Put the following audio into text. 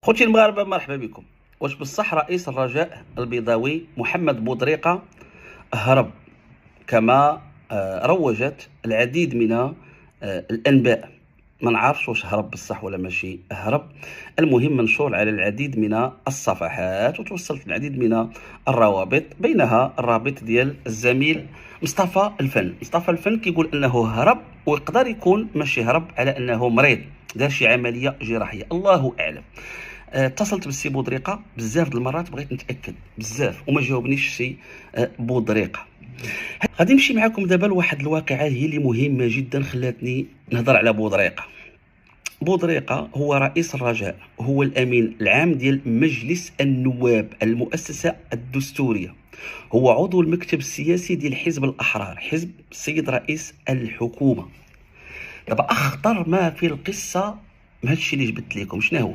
خوتي المغاربه، مرحبا بكم. واش بصح رئيس الرجاء البيضاوي محمد بودريقه هرب كما روجت العديد من الانباء؟ ما نعرفش واش هرب بصح ولا ماشي هرب. المهم منشور على العديد من الصفحات وتوصلت العديد من الروابط، بينها الرابط ديال الزميل مصطفى الفن كيقول انه هرب، ويقدر يكون ماشي هرب، على انه مريض دار شي عمليه جراحيه، الله اعلم. اتصلت بالسي بودريقه بزاف د المرات، بغيت نتاكد بزاف وما جاوبنيش السي بودريقه. غادي نمشي معكم دابا لواحد الواقعه هي اللي مهمه جدا خلاتني نهضر على بودريقه. بودريقه هو رئيس الرجاء، هو الامين العام ديال مجلس النواب، المؤسسه الدستوريه، هو عضو المكتب السياسي ديال حزب الاحرار، حزب السيد رئيس الحكومه. دابا اخطر ما في القصه هادشي اللي جبت لكم شنو هو؟